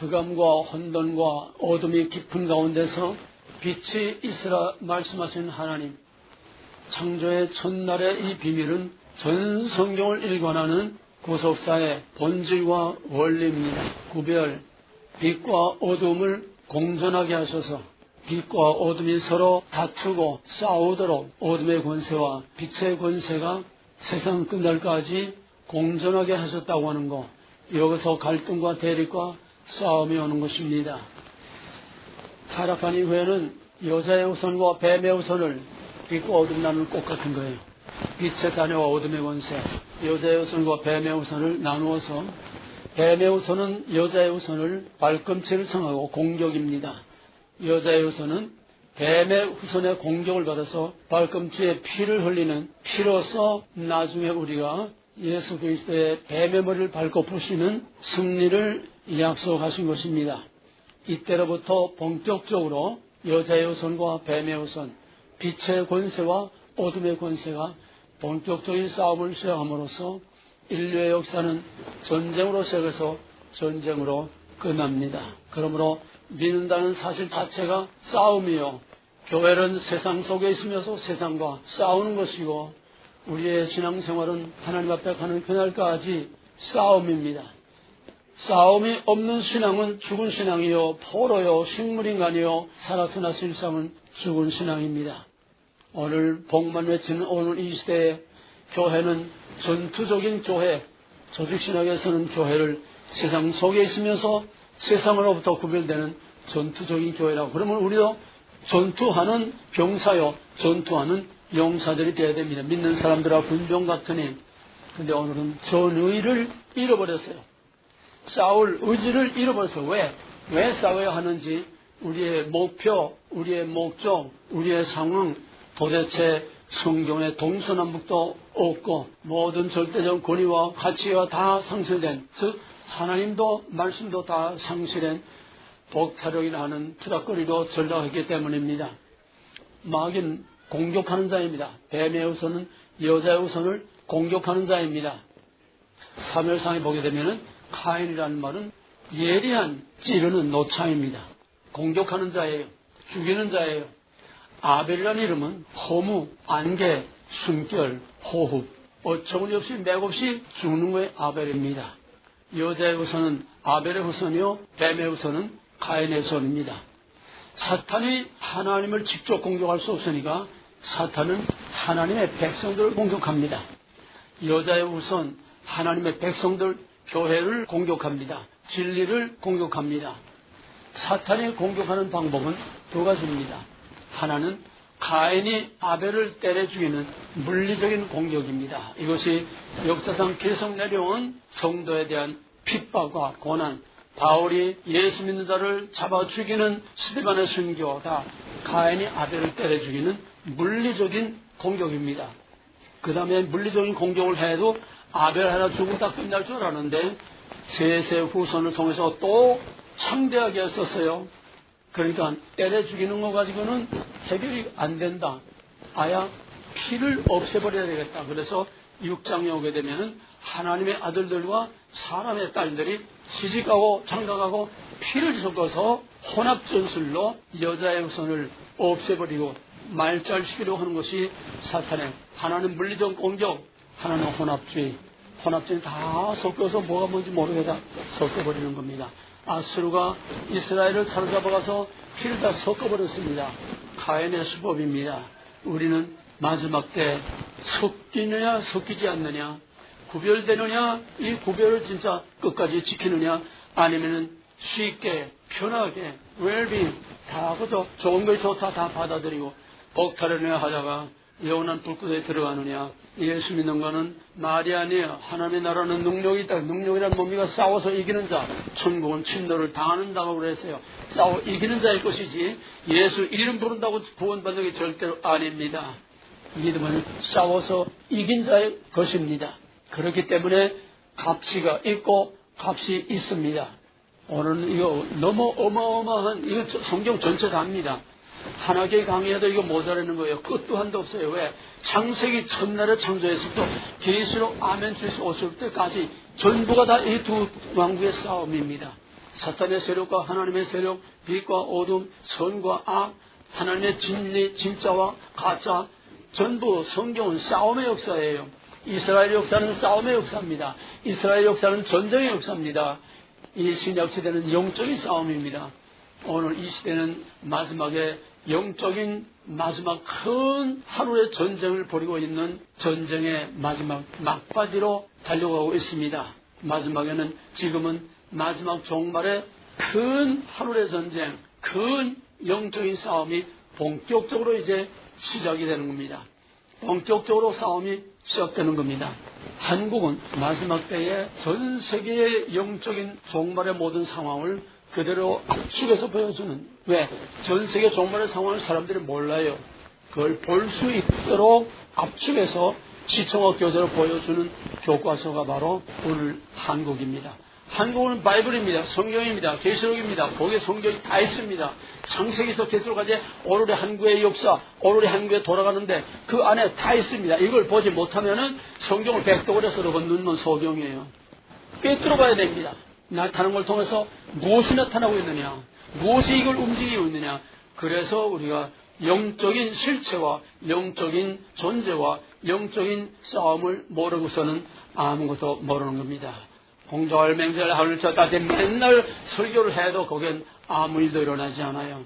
흑암과 혼돈과 어둠이 깊은 가운데서 빛이 있으라 말씀하신 하나님, 창조의 첫날의 이 비밀은 전 성경을 일관하는 구속사의 본질과 원리입니다. 구별, 빛과 어둠을 공존하게 하셔서 빛과 어둠이 서로 다투고 싸우도록 어둠의 권세와 빛의 권세가 세상 끝날까지 공존하게 하셨다고 하는 것, 여기서 갈등과 대립과 싸움이 오는 것입니다. 타락한 이후에는 여자의 우선과 뱀의 우선을, 빛과 어둠 나누는 꽃 같은 거예요. 빛의 자녀와 어둠의 권세, 여자의 우선과 뱀의 우선을 나누어서 뱀의 우선은 여자의 우선을 발꿈치를 청하고 공격입니다. 여자의 우선은 뱀의 후손의 공격을 받아서 발꿈치에 피를 흘리는, 피로서 나중에 우리가 예수 그리스도의 뱀의 머리를 밟고 부시는 승리를 약속하신 것입니다. 이때로부터 본격적으로 여자의 우선과 뱀의 우선, 빛의 권세와 어둠의 권세가 본격적인 싸움을 시작함으로써 인류의 역사는 전쟁으로 시작해서 전쟁으로 끝납니다. 그러므로 믿는다는 사실 자체가 싸움이요, 교회는 세상 속에 있으면서 세상과 싸우는 것이고, 우리의 신앙생활은 하나님 앞에 가는 그날까지 싸움입니다. 싸움이 없는 신앙은 죽은 신앙이요, 포로요, 식물인간이요, 살아서나 실상은 죽은 신앙입니다. 오늘 복만 외치는 오늘 이 시대에 교회는 전투적인 교회, 조직신학에서는 교회를 세상 속에 있으면서 세상으로부터 구별되는 전투적인 교회라고. 그러면 우리도 전투하는 병사요, 전투하는 용사들이 되어야 됩니다. 믿는 사람들과 군병 같으니. 근데 오늘은 전의를 잃어버렸어요. 싸울 의지를 잃어버렸어요. 왜 싸워야 하는지, 우리의 목표, 우리의 목적, 우리의 상황, 도대체 성경의 동서남북도 없고 모든 절대적 권위와 가치가 다 상실된, 즉 하나님도 말씀도 다 상실된 복타력이라 하는 투닥거리로 전락했기 때문입니다. 마귀는 공격하는 자입니다. 뱀의 우선은 여자의 우선을 공격하는 자입니다. 사무엘상에 보게 되면은 카인이라는 말은 예리한, 찌르는 노창입니다. 공격하는 자예요. 죽이는 자예요. 아벨이라는 이름은 허무, 안개, 숨결, 호흡, 어처구니없이 맥없이 죽는 거에 아벨입니다. 여자의 후손은 아벨의 후손이요, 뱀의 후손은 카인의 후손입니다. 사탄이 하나님을 직접 공격할 수 없으니까 사탄은 하나님의 백성들을 공격합니다. 여자의 후손, 하나님의 백성들, 교회를 공격합니다. 진리를 공격합니다. 사탄이 공격하는 방법은 두 가지입니다. 하나는 가인이 아벨을 때려 죽이는 물리적인 공격입니다. 이것이 역사상 계속 내려온 성도에 대한 핍박과 고난, 바울이 예수 믿는 자를 잡아 죽이는 스데반의 순교다 가인이 아벨을 때려 죽이는 물리적인 공격입니다. 그 다음에 물리적인 공격을 해도 아벨 하나 죽으다 끝날 줄 알았는데 셋의 후손을 통해서 또 창대하게 했었어요. 그러니까 때려 죽이는 거 가지고는 해결이 안 된다. 아야 피를 없애버려야 되겠다. 그래서 6장에 오게 되면은 하나님의 아들들과 사람의 딸들이 시집가고 장가가고 피를 섞어서 혼합전술로 여자의 후손을 없애버리고 말살시키려고 하는 것이 사탄의, 하나는 물리적 공격, 하나는 혼합주의. 혼합주의 다 섞어서 뭐가 뭔지 모르겠다 섞어버리는 겁니다. 아수르가 이스라엘을 사로잡아가서 피를 다 섞어버렸습니다. 카인의 수법입니다. 우리는 마지막 때 섞이느냐 섞이지 않느냐, 구별되느냐, 이 구별을 진짜 끝까지 지키느냐, 아니면은 쉽게 편하게 웰빙 다 그저 좋은 거 좋다 다 받아들이고 복타려냐 하다가 영원한 불구덩이에 들어가느냐. 예수 믿는 거는 말이 아니에요. 하나님의 나라는 능력이 있다. 능력이란 뭡니까? 싸워서 이기는 자. 천국은 침노를 당하는다고 그랬어요. 싸워 이기는 자의 것이지 예수 이름 부른다고 구원받는 게 절대로 아닙니다. 믿음은 싸워서 이긴 자의 것입니다. 그렇기 때문에 값이가 있고 값이 있습니다. 오늘은 이거 너무 어마어마한, 이거 성경 전체 다입니다. 하나 개 강의해도 이거 모자라는 거예요. 끝도 한도 없어요. 왜? 창세기 첫날에 창조했을 때 계시록 아멘 주에서 오실 때까지 전부가 다 이 두 왕국의 싸움입니다. 사탄의 세력과 하나님의 세력, 빛과 어둠, 선과 악, 하나님의 진리, 진짜와 가짜, 전부 성경은 싸움의 역사예요. 이스라엘 역사는 싸움의 역사입니다. 이스라엘 역사는 전쟁의 역사입니다. 이 신약 시대는 영적인 싸움입니다. 오늘 이 시대는 마지막에 영적인 마지막 큰 하루의 전쟁을 벌이고 있는 전쟁의 마지막 막바지로 달려가고 있습니다. 마지막에는 지금은 마지막 종말의 큰 하루의 전쟁, 큰 영적인 싸움이 본격적으로 이제 시작이 되는 겁니다. 본격적으로 싸움이 시작되는 겁니다. 한국은 마지막 때에 전 세계의 영적인 종말의 모든 상황을 그대로 압축해서 보여주는, 왜? 전 세계 종말의 상황을 사람들이 몰라요. 그걸 볼 수 있도록 압축해서 시청학 교재로 보여주는 교과서가 바로 오늘 한국입니다. 한국은 바이블입니다. 성경입니다. 계시록입니다. 거기에 성경이 다 있습니다. 창세기서 계시록까지 오늘의 한국의 역사, 오늘의 한국에 돌아가는데 그 안에 다 있습니다. 이걸 보지 못하면은 성경을 백도그려서 넣는 소경이에요. 꿰뚫어 봐야 됩니다. 나타나는 걸 통해서 무엇이 나타나고 있느냐, 무엇이 이걸 움직이고 있느냐. 그래서 우리가 영적인 실체와 영적인 존재와 영적인 싸움을 모르고서는 아무것도 모르는 겁니다. 공절, 맹절, 하늘 저까지 맨날 설교를 해도 거기엔 아무 일도 일어나지 않아요.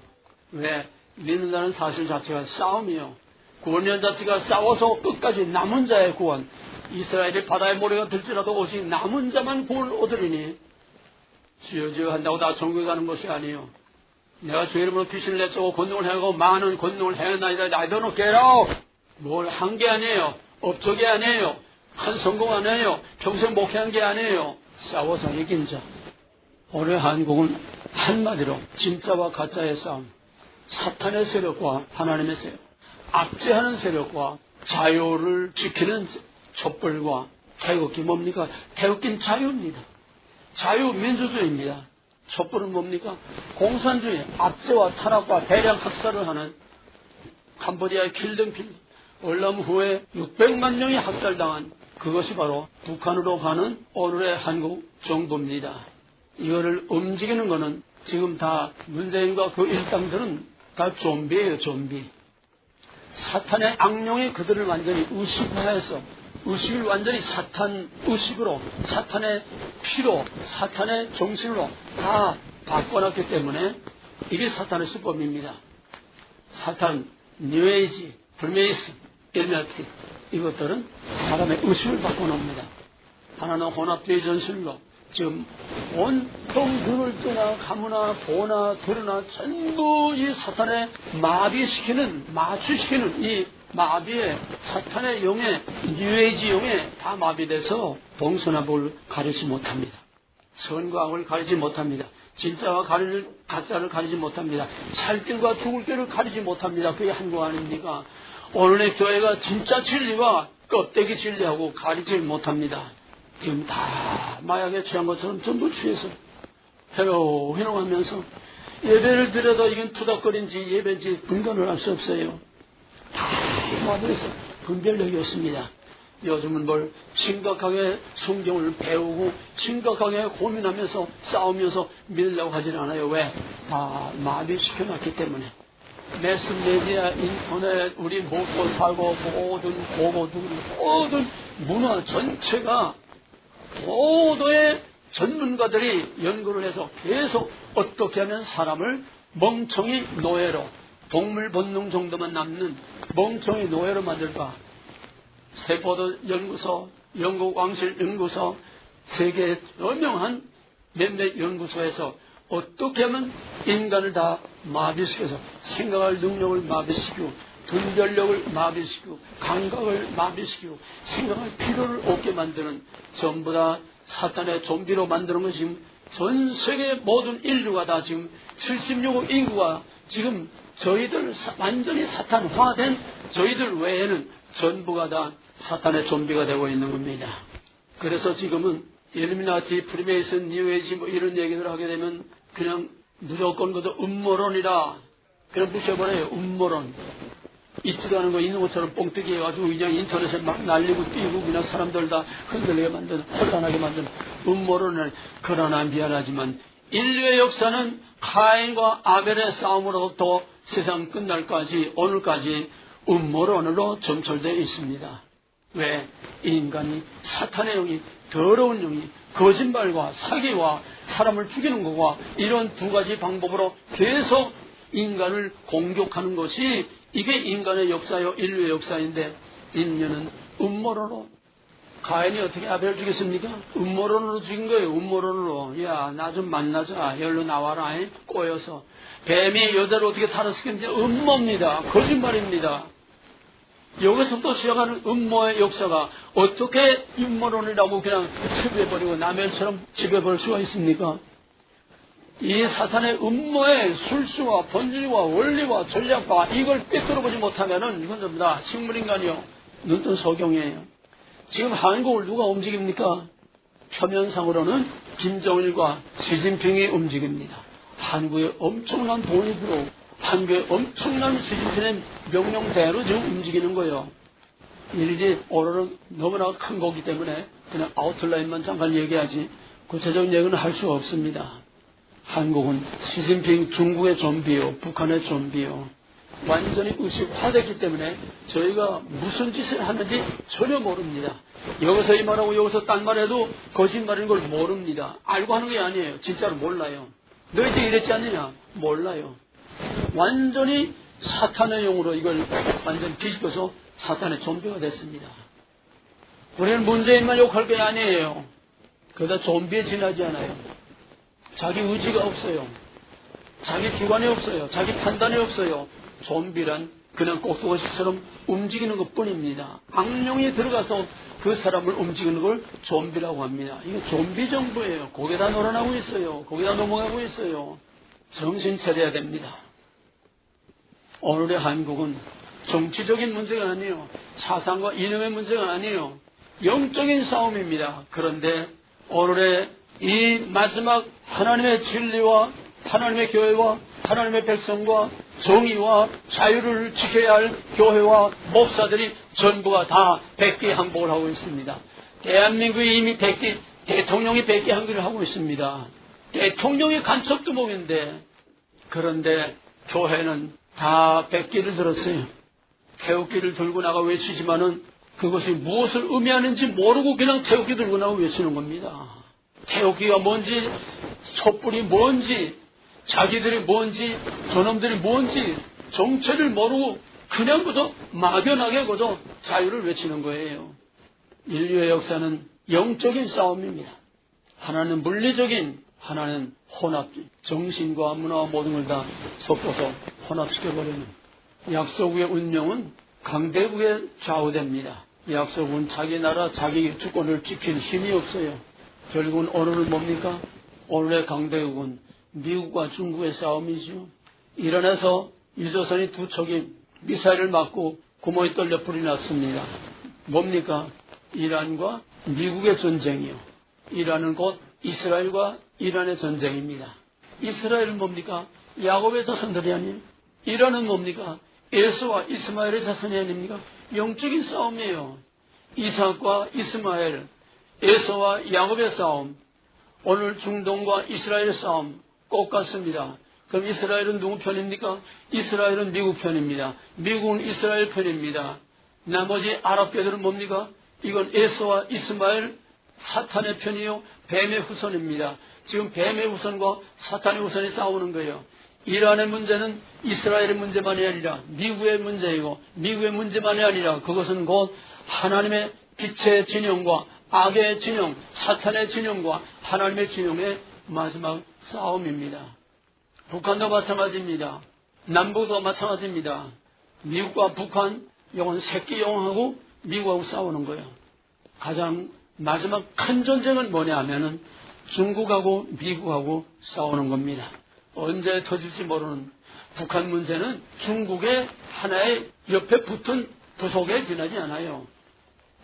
왜? 믿는다는 사실 자체가 싸움이요. 구원연 자체가 싸워서 끝까지 남은 자의 구원. 이스라엘이 바다의 모래가 들지라도 오직 남은 자만 구원을 얻으리니 주여 한다고 다 천국에 가는 것이 아니요. 내가 주 이름으로 귀신을 내쫓고 권능을 행하고 많은 권능을 행하나이다. I don't get out. 뭘 한 게 아니에요. 업적이 아니에요. 한 성공 아니에요. 평생 목회한 게 아니에요. 싸워서 이긴 자. 오늘 한국은 한마디로 진짜와 가짜의 싸움, 사탄의 세력과 하나님의 세력, 압제하는 세력과 자유를 지키는 촛불과 태극기 뭡니까? 태극기는 자유입니다. 자유민주주의입니다. 촛불은 뭡니까? 공산주의, 압제와 타락과 대량 학살을 하는 캄보디아의 킬등필, 월남 후에 600만 명이 학살당한 그것이 바로 북한으로 가는 오늘의 한국 정부입니다. 이거를 움직이는 거는 지금 다 문재인과 그 일당들은 다 좀비예요, 좀비. 사탄의 악령이 그들을 완전히 의식화해서 의식을 완전히 사탄 의식으로, 사탄의 피로, 사탄의 정신으로 다 바꿔놨기 때문에 이게 사탄의 수법입니다. 사탄, 뉴에이지, 불메이스, 일메티 이것들은 사람의 의식을 바꿔놓습니다. 하나는 혼합주의 전술로 지금 온통 눈을 뜨나 감으나 보나 들으나 전부 이 사탄의 마비시키는, 마취시키는 이 마비에 사탄의 영에, 뉴에이지 영에 다 마비돼서 동서남북을 가리지 못합니다. 선과 악을 가리지 못합니다. 진짜와 가짜를 가리지 못합니다. 살 길과 죽을 길을 가리지 못합니다. 그게 한국 아닙니까? 오늘의 교회가 진짜 진리와 껍데기 진리하고 가리지 못합니다. 지금 다 마약에 취한 것처럼 전부 취해서 해롱해롱하면서 예배를 드려도 이건 투닥거린지 예배인지 분간을 할 수 없어요. 다 마비해서 분별력이 없습니다. 요즘은 뭘 심각하게 성경을 배우고 심각하게 고민하면서 싸우면서 믿으려고 하질 않아요. 왜? 다 마비시켜놨기 때문에. 매스메디아, 인터넷, 우리 먹고 살고 모든 고고들, 모든 문화 전체가 모두의 전문가들이 연구를 해서 계속 어떻게 하면 사람을 멍청이 노예로, 동물 본능 정도만 남는 멍청이 노예로 만들까? 세포드 연구소, 영국 왕실 연구소, 세계 유명한 몇몇 연구소에서 어떻게 하면 인간을 다 마비시켜서 생각할 능력을 마비시키고 분별력을 마비시키고 감각을 마비시키고 생각할 필요를 없게 만드는 전부 다 사탄의 좀비로 만드는 것이 지금 전 세계 모든 인류가 다 지금 76억 인구가 지금 저희들 완전히 사탄화된 저희들 외에는 전부가 다 사탄의 좀비가 되고 있는 겁니다. 그래서 지금은 일루미나티, 프리메이슨, 뉴에이지 뭐 이런 얘기를 하게 되면 그냥 무조건 그것도 음모론이라 그냥 무시해버려요. 음모론. 있지도 않은 거 있는 것처럼 뻥뜨기 해가지고 그냥 인터넷에 막 날리고 뛰고 그냥 사람들 다 흔들리게 만드는, 혼란하게 만드는 음모론을. 그러나 미안하지만 인류의 역사는 카인과 아벨의 싸움으로부터 세상 끝날까지 오늘까지 음모론으로 점철되어 있습니다. 왜? 인간이 사탄의 영이, 더러운 영이 거짓말과 사기와 사람을 죽이는 것과 이런 두 가지 방법으로 계속 인간을 공격하는 것이 이게 인간의 역사요, 인류의 역사인데, 인류는 음모론으로, 가인이 어떻게 아벨을 죽였습니까? 음모론으로 죽인 거예요. 음모론으로. 야, 나 좀 만나자. 열로 나와라. 꼬여서. 뱀이 여자를 어떻게 탈았을겠는데 음모입니다. 거짓말입니다. 여기서부터 시작하는 음모의 역사가 어떻게 음모론이라고 그냥 치부해버리고 남의 처럼 지배해버릴 수가 있습니까? 이 사탄의 음모의 술수와 본질과 원리와 전략과 이걸 꿰뚫어보지 못하면은 이건 전부 다 식물인간이요. 눈뜬 소경이에요. 지금 한국을 누가 움직입니까? 표면상으로는 김정일과 시진핑이 움직입니다. 한국에 엄청난 돈이 들어오고 한국에 엄청난 시진핑의 명령대로 지금 움직이는 거예요. 일일이 오늘은 너무나 큰 거기 때문에 그냥 아웃라인만 잠깐 얘기하지 구체적인 얘기는 할 수가 없습니다. 한국은 시진핑 중국의 좀비요, 북한의 좀비요. 완전히 의식화됐기 때문에 저희가 무슨 짓을 하는지 전혀 모릅니다. 여기서 이 말하고 여기서 딴 말해도 거짓말인 걸 모릅니다. 알고 하는 게 아니에요. 진짜로 몰라요. 너희들 이랬지 않느냐? 몰라요. 완전히 사탄의 용으로 이걸 완전히 뒤집어서 사탄의 좀비가 됐습니다. 우리는 문재인만 욕할 게 아니에요. 그러다 좀비에 지나지 않아요. 자기 의지가 없어요. 자기 주관이 없어요. 자기 판단이 없어요. 좀비란 그냥 꼭두가시처럼 움직이는 것뿐입니다. 악령이 들어가서 그 사람을 움직이는 걸 좀비라고 합니다. 이거 좀비 정부예요. 거기다 놀아나고 있어요. 거기다 넘어가고 있어요. 정신 차려야 됩니다. 오늘의 한국은 정치적인 문제가 아니에요. 사상과 이념의 문제가 아니에요. 영적인 싸움입니다. 그런데 오늘의 이 마지막 하나님의 진리와 하나님의 교회와 하나님의 백성과 정의와 자유를 지켜야 할 교회와 목사들이 전부가 다 백기항복을 하고 있습니다. 대한민국이 이미 대통령이 백기항복을 하고 있습니다. 대통령이 간첩두목인데 그런데 교회는 다 백기를 들었어요. 태극기를 들고 나가 외치지만은 그것이 무엇을 의미하는지 모르고 그냥 태극기 들고 나가 외치는 겁니다. 태극기가 뭔지, 촛불이 뭔지, 자기들이 뭔지, 저놈들이 뭔지 정체를 모르고 그냥 그저 막연하게 그저 자유를 외치는 거예요. 인류의 역사는 영적인 싸움입니다. 하나는 물리적인, 하나는 혼합적, 정신과 문화와 모든 걸 다 섞어서 혼합시켜버리는 약소국의 운명은 강대국에 좌우됩니다. 약소국은 자기 나라, 자기 주권을 지킬 힘이 없어요. 결국은 오늘은 뭡니까? 오늘의 강대국은 미국과 중국의 싸움이죠. 이란에서 유조선이 두 척이 미사일을 맞고 구멍이 뚫려 불이 났습니다. 뭡니까? 이란과 미국의 전쟁이요. 이란은 곧 이스라엘과 이란의 전쟁입니다. 이스라엘은 뭡니까? 야곱의 자손들이 아니에요. 이란은 뭡니까? 에서와 이스마엘의 자손이 아닙니까? 영적인 싸움이에요. 이삭과 이스마엘, 에서와 야곱의 싸움, 오늘 중동과 이스라엘의 싸움 똑같습니다. 그럼 이스라엘은 누구 편입니까? 이스라엘은 미국 편입니다. 미국은 이스라엘 편입니다. 나머지 아랍계들은 뭡니까? 이건 에서와 이스마엘, 사탄의 편이요, 뱀의 후손입니다. 지금 뱀의 후손과 사탄의 후손이 싸우는 거예요. 이란의 문제는 이스라엘의 문제만이 아니라 미국의 문제이고 미국의 문제만이 아니라 그것은 곧 하나님의 빛의 진영과 악의 진영, 사탄의 진영과 하나님의 진영의 마지막 싸움입니다. 북한도 마찬가지입니다. 남북도 마찬가지입니다. 미국과 북한, 이건 새끼 영하고 미국하고 싸우는 거예요. 가장 마지막 큰 전쟁은 뭐냐 하면은 중국하고 미국하고 싸우는 겁니다. 언제 터질지 모르는 북한 문제는 중국의 하나의 옆에 붙은 부속에 지나지 않아요.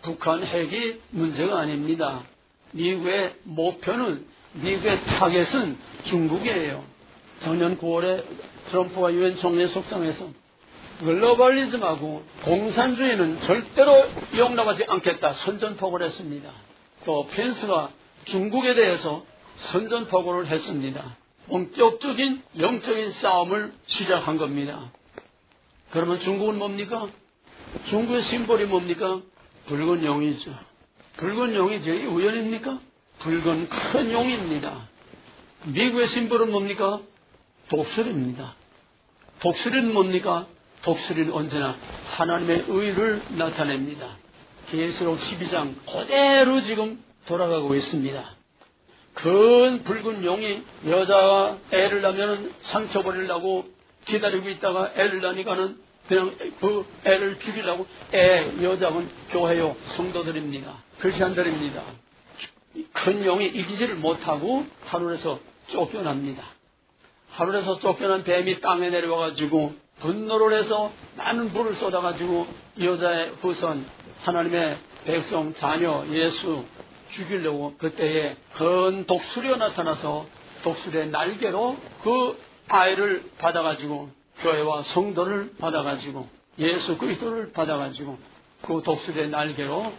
북한 핵이 문제가 아닙니다. 미국의 목표는, 미국의 타겟은 중국이에요. 작년 9월에 트럼프가 유엔 총회 속상에서 글로벌리즘하고 공산주의는 절대로 용납하지 않겠다 선전포고를 했습니다. 또 펜스가 중국에 대해서 선전포고를 했습니다. 본격적인 영적인 싸움을 시작한 겁니다. 그러면 중국은 뭡니까? 중국의 심볼이 뭡니까? 붉은 용이죠. 붉은 용이 저기 우연입니까? 붉은 큰 용입니다. 미국의 심볼은 뭡니까? 독수리입니다. 독수리는 뭡니까? 독수리는 언제나 하나님의 의를 나타냅니다. 계시록 12장 그대로 지금 돌아가고 있습니다. 큰 붉은 용이 여자가 애를 낳으면 상처버리려고 기다리고 있다가 애를 낳으니까는 그냥 그 애를 죽이려고 여자분 교회요 성도들입니다. 크리스찬들입니다. 큰 용이 이기지를 못하고 하늘에서 쫓겨납니다. 하늘에서 쫓겨난 뱀이 땅에 내려와가지고 분노를 해서 많은 불을 쏟아가지고 여자의 후손 하나님의 백성 자녀 예수 죽이려고 그때에 큰 독수리가 나타나서 독수리의 날개로 그 아이를 받아가지고 교회와 성도를 받아가지고 예수 그리스도를 받아가지고 그 독수리의 날개로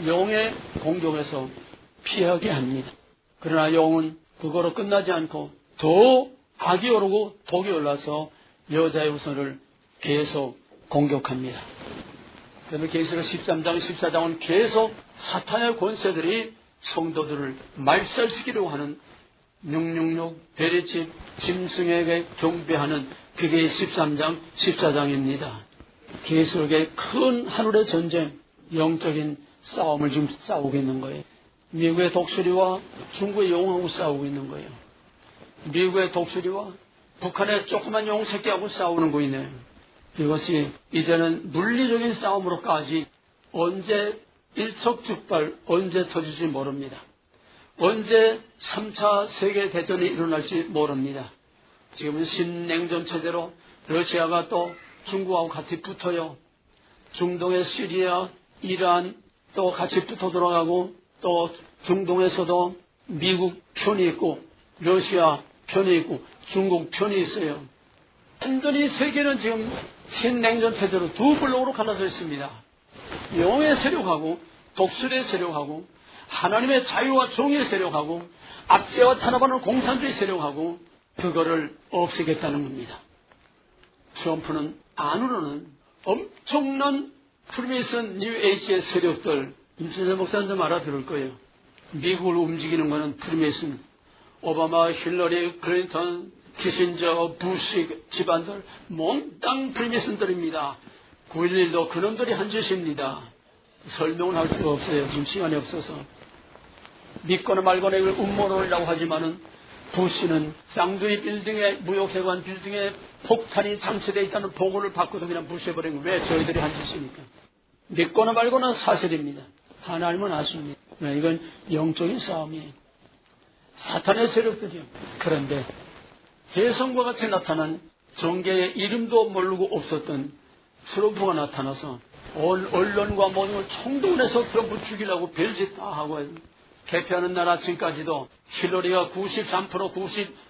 용의 공격에서 피하게 합니다. 그러나 용은 그거로 끝나지 않고 더 악이 오르고 독이 올라서 여자의 후손을 계속 공격합니다. 그러면 계시록 13장, 14장은 계속 사탄의 권세들이 성도들을 말살시키려고 하는 666 베리집 짐승에게 경배하는 그게 13장, 14장입니다. 계시록의 큰 하늘의 전쟁, 영적인 싸움을 지금 싸우고 있는 거예요. 미국의 독수리와 중국의 용하고 싸우고 있는 거예요. 미국의 독수리와 북한의 조그만 용 새끼하고 싸우는 거이네요. 이것이 이제는 물리적인 싸움으로까지 언제 일촉즉발 언제 터질지 모릅니다. 언제 3차 세계대전이 일어날지 모릅니다. 지금은 신냉전 체제로 러시아가 또 중국하고 같이 붙어요. 중동의 시리아, 이란 또 같이 붙어 들어가고 또 중동에서도 미국 편이 있고 러시아 편이 있고 중국 편이 있어요. 완전히 세계는 지금 신냉전 체제로 두 블록으로 갈라져 있습니다. 용의 세력하고 독수리의 세력하고 하나님의 자유와 정의의 세력하고 압제와 탄압하는 공산주의 세력하고 그거를 없애겠다는 겁니다. 트럼프는 안으로는 엄청난 프리메이슨 뉴에이지의 세력들 임순재 목사님 좀 알아들을 거예요. 미국을 움직이는 것은 프리메이슨 오바마, 힐러리, 클린턴, 키신저, 부시 집안들 몽땅 프리메이슨들입니다. 9.11도 그놈들이 한 짓입니다. 설명은 할 수가 없어요. 지금 시간이 없어서. 믿거나 말거나 이걸 음모론이라고 하지만은 부시는 쌍둥이 빌딩에 무역회관 빌딩에 폭탄이 장치되어 있다는 보고를 받고도 그냥 무시해버린 거예요. 왜? 저희들이 한 짓이니까. 믿거나 말거나 사실입니다. 하나님은 아십니다. 이건 영적인 싸움이에요. 사탄의 세력들이요. 그런데 혜성과 같이 나타난 정계의 이름도 모르고 없었던 트럼프가 나타나서 온 언론과 모든 걸 총동원해서 트럼프 죽이려고 별짓 다 하고 개표하는 날 아침까지도 힐러리가 93%,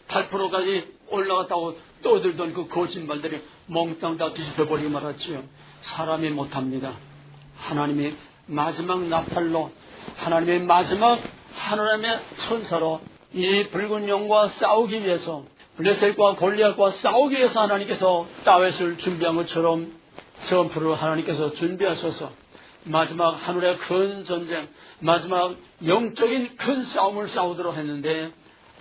98%까지 올라갔다고 떠들던 그 거짓말들이 몽땅 다 뒤집혀버리고 말았지요. 사람이 못합니다. 하나님이 마지막 나팔로 하나님의 마지막 하나님의 천사로 이 붉은 용과 싸우기 위해서 블레셋과 골리앗과 싸우기 위해서 하나님께서 다윗을 준비한 것처럼 트럼프를 하나님께서 준비하셔서 마지막 하늘의 큰 전쟁, 마지막 영적인 큰 싸움을 싸우도록 했는데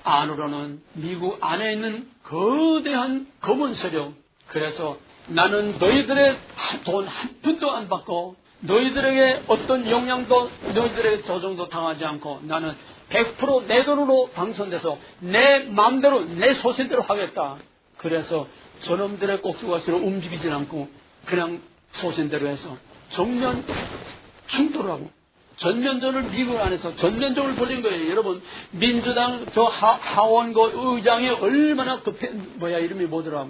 안으로는 미국 안에 있는 거대한 검은 세력, 그래서 나는 너희들의 돈 한 푼도 안 받고 너희들에게 어떤 영향도 너희들에게 조정도 당하지 않고 나는 100% 내 돈으로 당선돼서 내 마음대로 내 소신대로 하겠다. 그래서 저놈들의 꼭두가시로 움직이지 않고 그냥 소신대로 해서 정면 충돌을 하고 전면전을 미국 안에서 전면전을 벌인 거예요. 여러분 민주당 저 하원 의장이 얼마나 이름이 뭐더라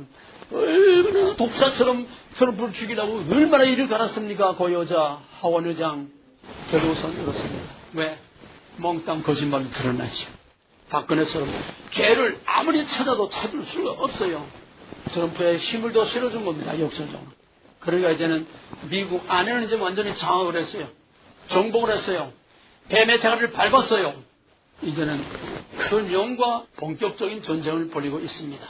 얼마나 독사처럼 트럼프를 죽이려고 얼마나 일을 갈았습니까? 그 여자 하원 의장 결국선 그렇습니다. 왜? 몽땅 거짓말을 드러나죠. 박근혜처럼 죄를 아무리 찾아도 찾을 수가 없어요. 트럼프의 힘을 더 실어준 겁니다. 역설적으로. 그러니까 이제는 미국 안에는 이제 완전히 장악을 했어요. 정복을 했어요. 뱀의 대가리를 밟았어요. 이제는 큰 영과 본격적인 전쟁을 벌이고 있습니다.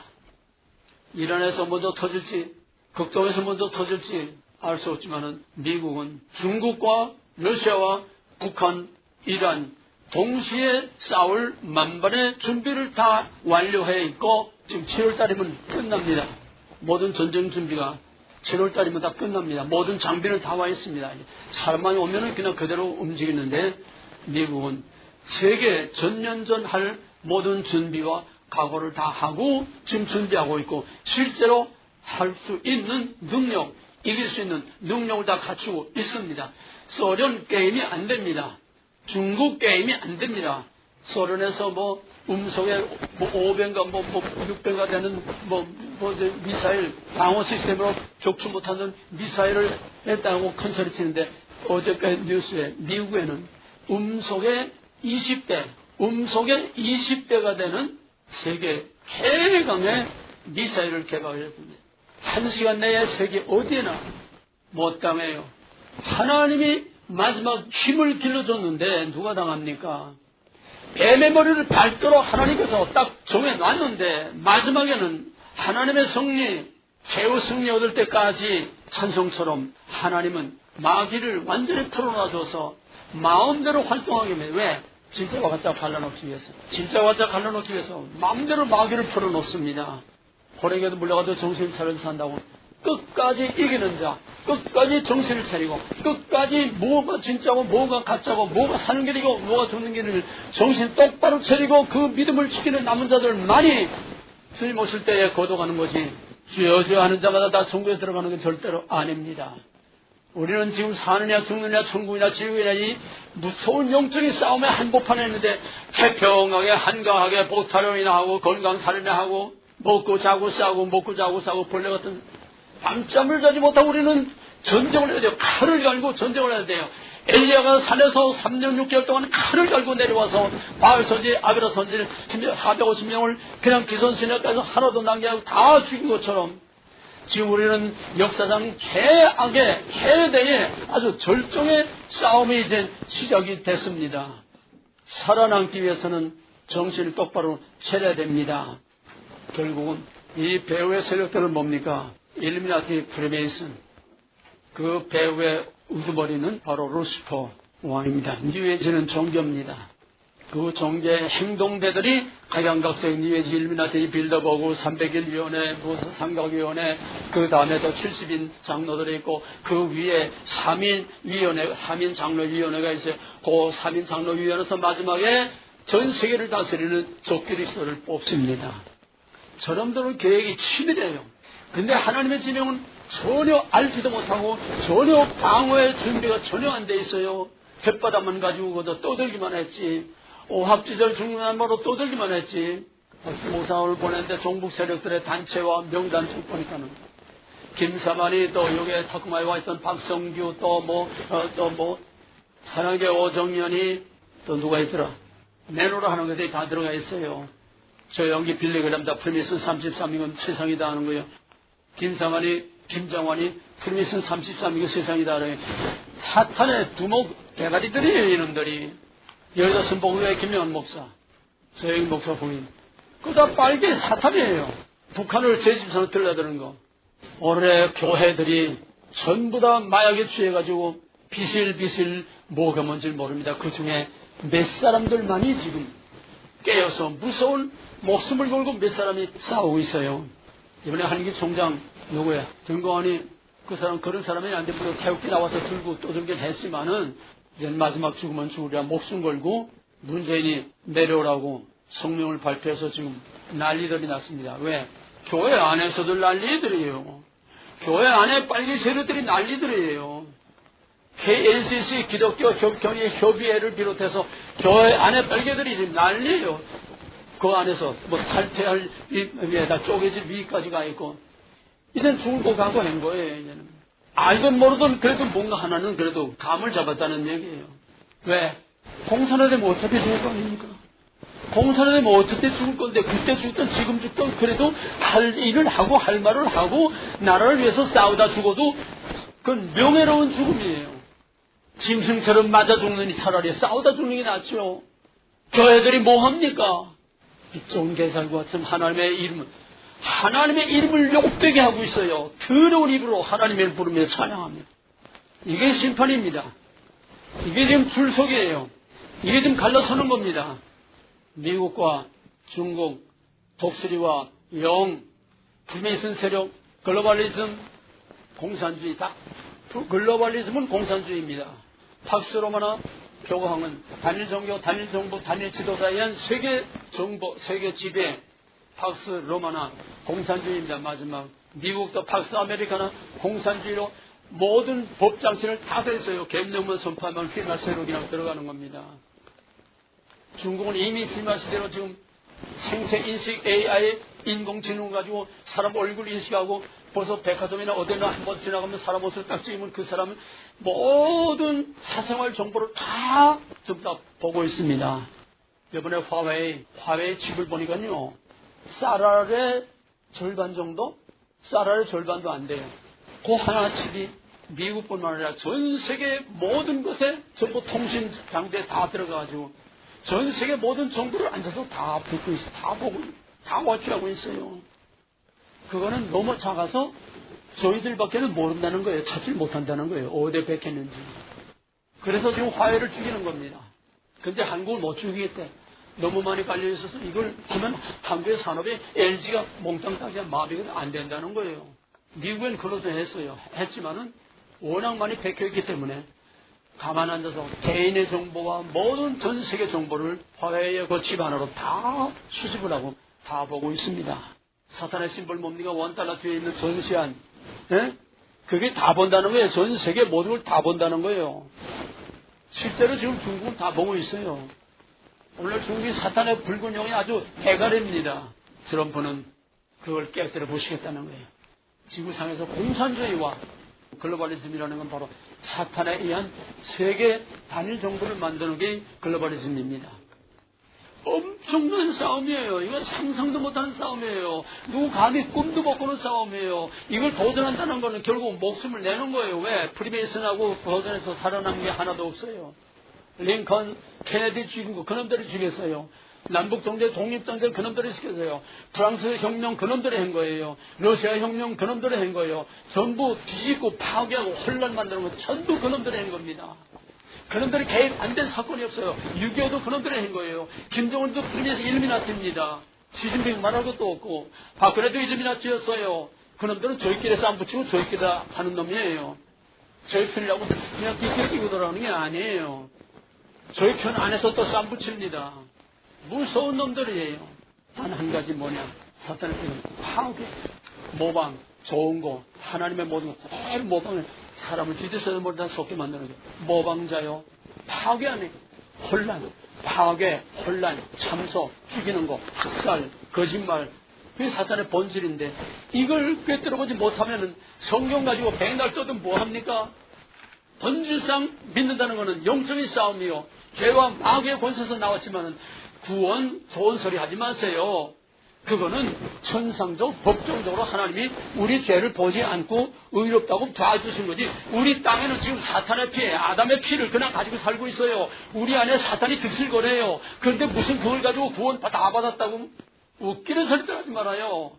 이란에서 먼저 터질지 극동에서 먼저 터질지 알 수 없지만은 미국은 중국과 러시아와 북한, 이란 동시에 싸울 만반의 준비를 다 완료해 있고 지금 7월달이면 끝납니다. 모든 전쟁 준비가 7월달이면 다 끝납니다. 모든 장비는 다 와 있습니다. 사람만 오면은 그냥 그대로 움직이는데 미국은 세계 전면전 할 모든 준비와 각오를 다 하고 지금 준비하고 있고 실제로 할 수 있는 능력, 이길 수 있는 능력을 다 갖추고 있습니다. 소련 게임이 안 됩니다. 중국 게임이 안 됩니다. 소련에서 음속에 5배인가 6배가 되는 미사일 방어 시스템으로 격추 못하는 미사일을 했다고 큰 소리 치는데 어저께 뉴스에 미국에는 음속에 20배가 되는 세계 최강의 미사일을 개발했습니다. 1시간 내에 세계 어디에나 못 당해요. 하나님이 마지막 힘을 길러줬는데 누가 당합니까? 뱀의 머리를 밟도록 하나님께서 딱 정해놨는데 마지막에는 하나님의 승리, 최후 승리 얻을 때까지 찬송처럼 하나님은 마귀를 완전히 털어놔줘서 마음대로 활동하게 합니다. 왜? 진짜와 가짜 갈라놓기 위해서. 진짜와 가짜 갈라놓기 위해서 마음대로 마귀를 풀어놓습니다. 호랭이도 물려가도 정신 차려 산다고 끝까지 이기는 자, 끝까지 정신을 차리고 끝까지 뭐가 진짜고 뭐가 가짜고 뭐가 사는 길이고 뭐가 죽는 길을 정신 똑바로 차리고 그 믿음을 지키는 남은 자들만이 주님 오실 때에 거둬가는 거지 주여 주여 하는 자마다 다 천국에 들어가는 건 절대로 아닙니다. 우리는 지금 사느냐 죽느냐 천국이냐 지옥이냐 이 무서운 영적인 싸움에 한복판에 있는데 태평하게 한가하게 보타령이나 하고 건강살이나 하고 먹고 자고 싸고 먹고 자고 싸고 벌레 같은 밤잠을 자지 못하고 우리는 전쟁을 해야 돼요. 칼을 갈고 전쟁을 해야 돼요. 엘리야가 산에서 3년 6개월 동안 칼을 갈고 내려와서 바알 선지, 아베라 선지 450명을 그냥 기선신역까지 하나도 남겨하고 다 죽인 것처럼 지금 우리는 역사상 최악의 최대의 아주 절정의 싸움이 이제 시작이 됐습니다. 살아남기 위해서는 정신을 똑바로 차려야 됩니다. 결국은 이 배후의 세력들은 뭡니까? 일루미나티 프리메이슨. 그 배후의 우두머리는 바로 루시퍼 왕입니다. 뉴에이지는 종교입니다. 그 종교의 행동대들이 각양각색 뉴에이지 일루미나티 빌더버그 300일 무슨 삼각위원회 그 다음에 또 70인 장로들이 있고 그 위에 3인 장로위원회가 있어요. 그 3인 장로위원회에서 마지막에 전 세계를 다스리는 적그리스도를 뽑습니다. 저놈들은 계획이 치밀해요. 근데 하나님의 진영은 전혀 알지도 못하고 전혀 방어의 준비가 전혀 안 돼 있어요. 햇바닥만 가지고 거기서 떠들기만 했지. 오합지절 중간으로 떠들기만 했지. 모상을 보냈는데 종북 세력들의 단체와 명단 쭉 보니까는 김사만이 또 여기에 타쿠마에 와 있던 박성규 또 사랑의 오정연이 또 누가 있더라. 내노라 하는 것들이 다 들어가 있어요. 저 연기 빌리그램다 프리미슨 33이건 세상이다 하는 거예요. 김상환이, 김정환이 프리미슨 33이건 세상이다 하는 거예요. 사탄의 두목 대가리들이에요, 이놈들이. 여기다 선복의 김영환 목사, 서영인 목사 부인. 그거 다 빨개 사탄이에요. 북한을 제13으로 들려드는 거. 올해 교회들이 전부 다 마약에 취해가지고 비실비실 뭐가 뭔지 모릅니다. 그 중에 몇 사람들만이 지금 깨어서 무서운 목숨을 걸고 몇 사람이 싸우고 있어요. 이번에 한기 총장 누구야? 정광환이 그 사람 그런 사람이 안 되고 태극기 나와서 들고 떠들긴 했지만은 이제 마지막 죽으면 죽으랴 목숨 걸고 문재인이 내려오라고 성명을 발표해서 지금 난리들이 났습니다. 왜? 교회 안에서도 난리들이에요. 교회 안에 빨개 세력들이 난리들이에요. KNCC 기독교 협경의 협의회를 비롯해서 교회 안에 빨개들이 지금 난리예요. 그 안에서 탈퇴할 위에다 쪼개질 위까지 가 있고 이제는 죽고 가고 한 거예요. 이제는 알든 모르든 그래도 뭔가 하나는 그래도 감을 잡았다는 얘기예요. 왜? 공산화 되면 어차피 죽을 거 아닙니까? 공산화 되면 어차피 죽을 건데 그때 죽든 지금 죽든 그래도 할 일을 하고 할 말을 하고 나라를 위해서 싸우다 죽어도 그건 명예로운 죽음이에요. 짐승처럼 맞아 죽느니 차라리 싸우다 죽는 게 낫죠. 교회들이 뭐합니까? 좋은 개살과 같은 하나님의 이름을 욕되게 하고 있어요. 더러운 입으로 하나님을 부르며 찬양합니다. 이게 심판입니다. 이게 지금 출석이에요. 이게 지금 갈라서는 겁니다. 미국과 중국, 독수리와 영, 프리메이슨 세력, 글로벌리즘, 공산주의 다. 글로벌리즘은 공산주의입니다. 팍스 로마나 교황은 단일 종교, 단일 정부, 단일 지도자에 의한 세계 정보, 세계 지배, 팍스 로마나 공산주의입니다. 마지막 미국도 팍스 아메리카나 공산주의로 모든 법장치를 다 됐어요. 계엄령만 선포하면 피말 세력이랑 들어가는 겁니다. 중국은 이미 피말 시대로 지금 생체 인식 AI 인공지능 가지고 사람 얼굴 인식하고 벌써 백화점이나 어디나 한번 지나가면 사람 옷을 딱 찍으면 그 사람은 모든 사생활 정보를 다 전부 다 보고 있습니다. 이번에 화웨이 칩을 보니까요. 쌀알의 절반 정도? 쌀알의 절반도 안 돼요. 그 하나 칩이 미국뿐만 아니라 전 세계 모든 것에 전부 통신 장비에 다 들어가가지고 전 세계 모든 정보를 앉아서 다 듣고 있어요. 다 보고, 다 워치하고 있어요. 그거는 너무 작아서 저희들밖에는 모른다는 거예요. 찾지 못한다는 거예요. 어디에 백했는지. 그래서 지금 화웨이를 죽이는 겁니다. 근데 한국을 못 죽이겠대. 너무 많이 깔려 있어서 이걸 하면 한국의 산업에 LG가 몽땅 따기가 마비가 안 된다는 거예요. 미국엔 그것도 했어요. 했지만은 워낙 많이 백혀있기 때문에 가만 앉아서 개인의 정보와 모든 전 세계 정보를 화웨이의 그 칩 하나로 다 수집을 하고 다 보고 있습니다. 사탄의 심벌 뭡니까? $1 뒤에 있는 전시안. 예? 그게 다 본다는 거예요. 전 세계 모든 걸 다 본다는 거예요. 실제로 지금 중국은 다 보고 있어요. 오늘 중국이 사탄의 붉은 용이 아주 대가리입니다. 트럼프는 그걸 깨뜨려 보시겠다는 거예요. 지구상에서 공산주의와 글로벌리즘이라는 건 바로 사탄에 의한 세계 단일 정부를 만드는 게 글로벌리즘입니다. 엄청난 싸움이에요. 이건 상상도 못하는 싸움이에요. 누구 감히 꿈도 못 꾸는 싸움이에요. 이걸 도전한다는 거는 결국 목숨을 내는 거예요. 왜? 프리메이슨하고 도전해서 살아남은 게 하나도 없어요. 링컨, 케네디 죽인 거 그놈들이 죽였어요. 남북정대 독립전쟁 그놈들이 시켰어요. 프랑스 혁명 그놈들이 한 거예요. 러시아 혁명 그놈들이 한 거예요. 전부 뒤집고 파괴하고 혼란 만드는 거 전부 그놈들이 한 겁니다. 그놈들이 개입 안 된 사건이 없어요. 6.25도 그놈들이 한 거예요. 김정은도 프리메이슨 일루미나티입니다. 시진핑 말할 것도 없고 박근혜도 일루미나티였어요. 그놈들은 저희끼리 싸움 붙이고 저희끼리 하는 놈이에요. 저희 편이라고 그냥 끼끼 끼고 돌아가는 게 아니에요. 저희 편 안에서 또 싸움 붙입니다. 무서운 놈들이에요. 단 한 가지 뭐냐. 사탄의 뜻은 파괴, 모방, 좋은 거, 하나님의 모든 거 그대로 모방해 사람을 뒤져서도 모르다 속게 만드는 거예요. 모방자요. 파괴하네. 혼란, 파괴, 혼란, 참소, 죽이는 거, 학살, 거짓말. 그게 사탄의 본질인데 이걸 꿰뚫어보지 못하면 성경 가지고 백날 떠든 뭐합니까? 본질상 믿는다는 것은 영적인 싸움이요. 죄와 마귀의 권세에서 나왔지만 구원 좋은 소리 하지 마세요. 그거는 천상적 법정적으로 하나님이 우리 죄를 보지 않고 의롭다고 도와주신 거지. 우리 땅에는 지금 사탄의 피, 아담의 피를 그냥 가지고 살고 있어요. 우리 안에 사탄이 들슬거려요. 그런데 무슨 그걸 가지고 구원 다 받았다고 웃기는 소리들 하지 말아요.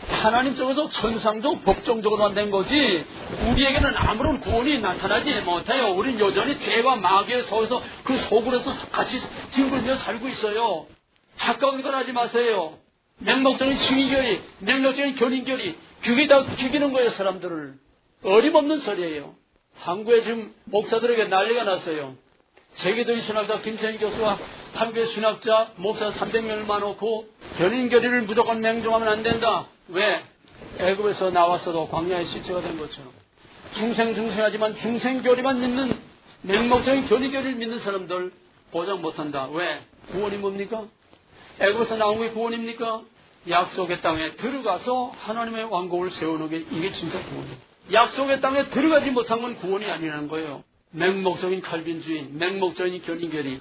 하나님 쪽에서 천상적 법정적으로 안 된 거지 우리에게는 아무런 구원이 나타나지 못해요. 우린 여전히 죄와 마귀의 속에서 그 속으로서 같이 뒹굴며 살고 있어요. 가까운 걸 하지 마세요. 맹목적인 칭의교리, 맹목적인 견인교리, 그게 다 죽이는 거예요. 사람들을. 어림없는 소리예요. 한국에 지금 목사들에게 난리가 났어요. 세계적인 신학자 김세인 교수가 한국의 신학자 목사 300명을 모아놓고 견인교리를 무조건 맹종하면 안 된다. 왜? 애굽에서 나왔어도 광야의 시체가 된 것처럼 중생하지만 중생교리만 믿는 맹목적인 견인교리를 믿는 사람들 보장 못한다. 왜? 구원이 뭡니까? 애굽에서 나온 게 구원입니까? 약속의 땅에 들어가서 하나님의 왕국을 세우는 게 이게 진짜 구원이에요. 약속의 땅에 들어가지 못한 건 구원이 아니라는 거예요. 맹목적인 칼빈주의, 맹목적인 견인교리,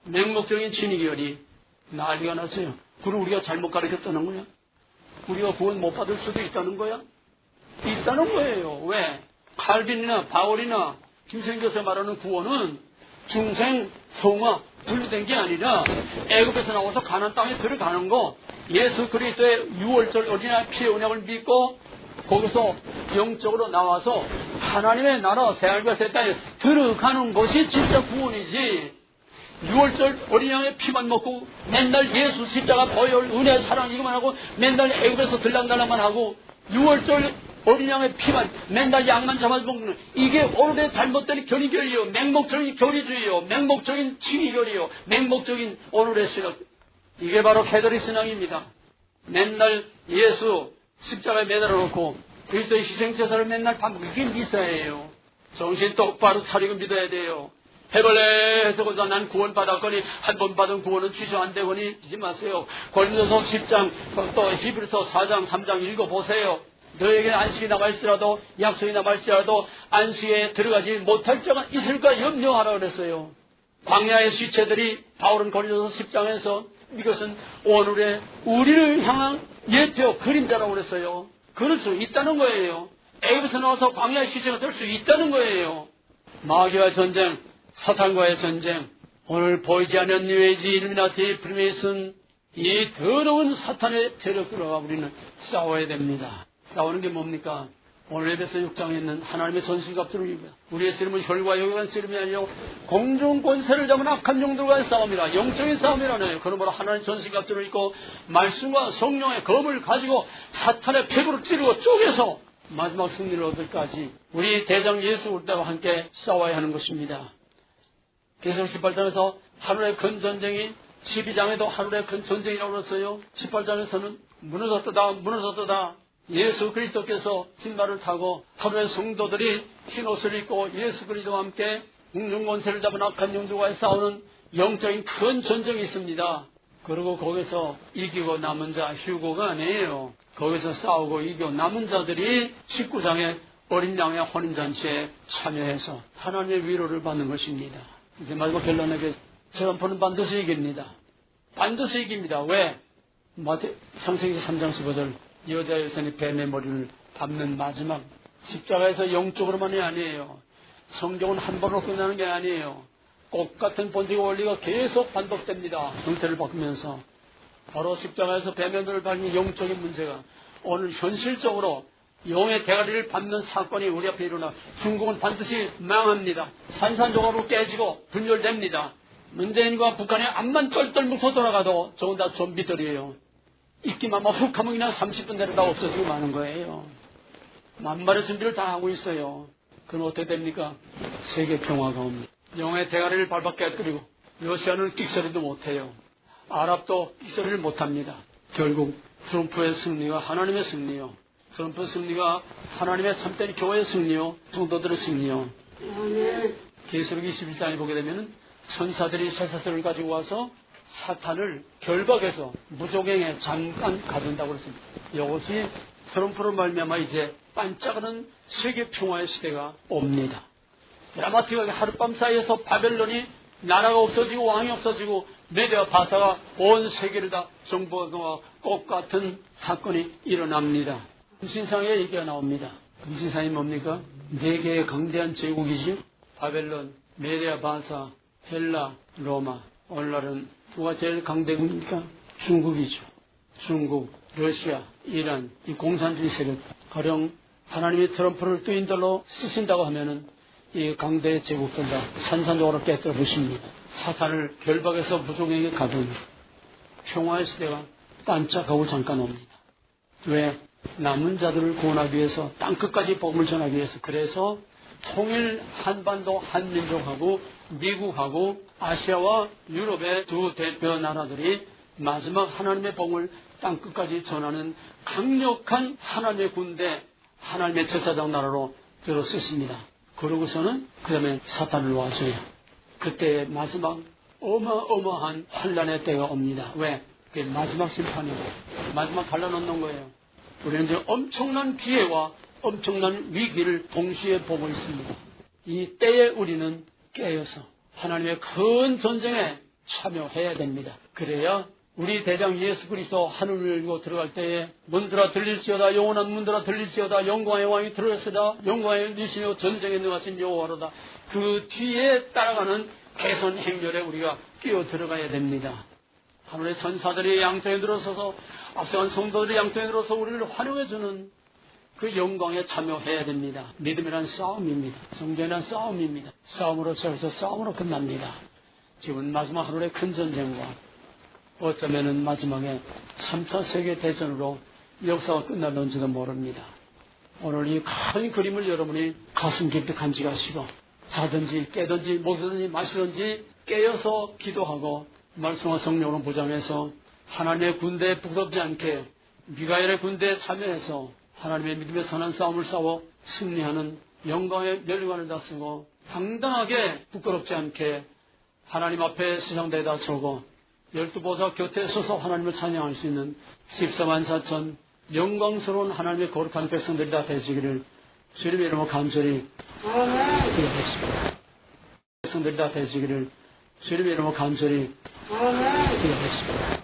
맹목적인 진의교리 난리가 났어요. 그럼 우리가 잘못 가르쳤다는 거야? 우리가 구원 못 받을 수도 있다는 거야? 있다는 거예요. 왜? 칼빈이나 바울이나 김생교사 말하는 구원은 중생, 성화 분리된 게 아니라 애굽에서 나와서 가나안 땅에 들어가는 거, 예수 그리스도의 6월절 어린아이 피의 언약을 믿고 거기서 영적으로 나와서 하나님의 나라 새하늘과 새 땅에 들어가는 것이 진짜 구원이지. 6월절 어린양의 피만 먹고 맨날 예수 십자가 보혈 은혜 사랑 이것만 하고 맨날 애굽에서 들락달락만 하고 6월절 어린양의 피만 맨날 양만 잡아먹는 이게 오늘의 잘못된 견이결이요, 맹목적인 교리주의요, 맹목적인 친이결이요, 맹목적인 오늘의 신앙. 이게 바로 캐톨릭 신앙입니다. 맨날 예수 십자가에 매달아 놓고 그리스도의 희생제사를 맨날 반복. 이게 미사예요. 정신 똑바로 차리고 믿어야 돼요. 해볼래 해서 난 구원 받았거니 한 번 받은 구원은 취소 안 되거니 하지 마세요. 고린도서 10장 또 히브리서 4장 3장 읽어보세요. 너에게 안식이 남아있으라도 약속이 남아있으라도 안식에 들어가지 못할 자가 있을까 염려하라 그랬어요. 광야의 시체들이 바울은 고린도서 10장에서 이것은 오늘의 우리를 향한 예표 그림자라고 그랬어요. 그럴 수 있다는 거예요. 애굽에서 나와서 광야의 시체가 될 수 있다는 거예요. 마귀와 전쟁, 사탄과의 전쟁, 오늘 보이지 않는 뉴에이지, 일루미나티, 프리메이슨, 이 더러운 사탄의 세력들과 우리는 싸워야 됩니다. 싸우는 게 뭡니까? 오늘 에베소 6장에 있는 하나님의 전술갑주를 우리의 씨름은 혈과 영의 씨름이 아니요 공중 권세를 잡은 악한 영들과의 싸움이라, 영적인 싸움이라네요. 그러므로 하나님의 전술갑주를 입고 말씀과 성령의 검을 가지고 사탄의 폐부를 찌르고 쪼개서 마지막 승리를 얻을까지 우리 대장 예수 그리스도와 함께 싸워야 하는 것입니다. 계시록 18장에서 하늘의 큰 전쟁이, 12장에도 하늘의 큰 전쟁이라고 그랬어요. 18장에서는 무너졌다. 예수 그리스도께서 흰말을 타고 하루의 성도들이 흰옷을 입고 예수 그리스도와 함께 공중권세를 잡은 악한 영들과의 싸우는 영적인 큰 전쟁이 있습니다. 그리고 거기서 이기고 남은 자, 휴고가 아니에요. 거기서 싸우고 이기고 남은 자들이 19장의 어린 양의 혼인잔치에 참여해서 하나님의 위로를 받는 것입니다. 이제 마지막 결론에게 트럼프는 반드시 이깁니다. 반드시 이깁니다. 왜? 창세기 3장 15절 여자 여선이 뱀의 머리를 밟는 마지막 십자가에서 영적으로만이 아니에요. 성경은 한 번으로 끝나는 게 아니에요. 꽃 같은 본질과 원리가 계속 반복됩니다. 형태를 바꾸면서 바로 십자가에서 뱀의 머리를 밟는 영적인 문제가 오늘 현실적으로 영의 대가리를 밟는 사건이 우리 앞에 일어나 중국은 반드시 망합니다. 산산조각으로 깨지고 분열됩니다. 문재인과 북한의 앞만 똘똘 뭉쳐 돌아가도 저건 다 좀비들이에요. 있기만 훅 하면 그냥 30분 내로 다 없어지고 마는 거예요. 만발의 준비를 다 하고 있어요. 그럼 어떻게 됩니까? 세계 평화가 옵니다. 영의 대가리를 밟아 깨뜨리고 러시아는 끽소리도 못해요. 아랍도 끽소리를 못합니다. 결국 트럼프의 승리가 하나님의 승리요. 트럼프 승리가 하나님의 참된 교회의 승리요. 성도들의 승리요. 계시록 21장에 보게 되면 천사들이 쇠사슬을 가지고 와서 사탄을 결박해서 무조갱에 잠깐 가둔다고 그랬습니다. 이것이 트럼프로 말미암아 이제 반짝하는 세계 평화의 시대가 옵니다. 드라마틱하게 하룻밤 사이에서 바벨론이 나라가 없어지고 왕이 없어지고 메데와 바사가 온 세계를 다 정복하고 꽃 같은 사건이 일어납니다. 금신상에 얘기가 나옵니다. 금신상이 뭡니까? 네 개의 강대한 제국이죠. 바벨론, 메데와 바사, 헬라, 로마. 오늘날은 누가 제일 강대국입니까? 중국이죠. 중국, 러시아, 이란, 이 공산주의 세력. 가령 하나님이 트럼프를 뜨인들로 쓰신다고 하면은 이 강대 제국들 다 산산조각으로 깨뜨려 부십니다. 사탄을 결박해서 무속에게 가두니 평화의 시대가 반짝하고 잠깐 옵니다. 왜? 남은 자들을 구원하기 위해서 땅끝까지 복음을 전하기 위해서. 그래서 통일 한반도 한민족하고 미국하고 아시아와 유럽의 두 대표 나라들이 마지막 하나님의 복음을 땅끝까지 전하는 강력한 하나님의 군대, 하나님의 제사장 나라로 들어섰습니다. 그러고서는 그 다음에 사탄을 놓아줘요. 그때 마지막 어마어마한 환란의 때가 옵니다. 왜? 그게 마지막 심판이고 마지막 갈라놓는 거예요. 우리는 이제 엄청난 기회와 엄청난 위기를 동시에 보고 있습니다. 이 때에 우리는 깨어서 하나님의 큰 전쟁에 참여해야 됩니다. 그래야 우리 대장 예수 그리스도 하늘을 열고 들어갈 때에 문들아 들릴지어다, 영원한 문들아 들릴지어다, 영광의 왕이 들어올시다, 영광의 리시며 전쟁에 능하신 여호와로다. 그 뒤에 따라가는 개선 행렬에 우리가 끼어 들어가야 됩니다. 하늘의 천사들이 양쪽에 들어서서 앞서간 성도들이 양쪽에 들어서 우리를 환영해주는 그 영광에 참여해야 됩니다. 믿음이란 싸움입니다. 성전이란 싸움입니다. 싸움으로 시작해서 싸움으로 끝납니다. 지금 마지막 하루의 큰 전쟁과 어쩌면은 마지막에 3차 세계대전으로 역사가 끝날는지도 모릅니다. 오늘 이 큰 그림을 여러분이 가슴 깊이 간직하시고 자든지 깨든지 먹든지 마시든지 깨어서 기도하고 말씀과 성령으로 무장해서 하나님의 군대에 부끄럽지 않게 미가엘의 군대에 참여해서 하나님의 믿음의 선한 싸움을 싸워 승리하는 영광의 멸관을 다쓰고 당당하게 부끄럽지 않게 하나님 앞에 시상대에다 서고 12보좌 곁에 서서 하나님을 찬양할 수 있는 14만 4천 영광스러운 하나님의 거룩한 백성들이 다 되시기를 주님의 이름으로 간절히 기도하십니다. 백성들이 다 되시기를 주님의 이름으로 간절히 기도하십니다.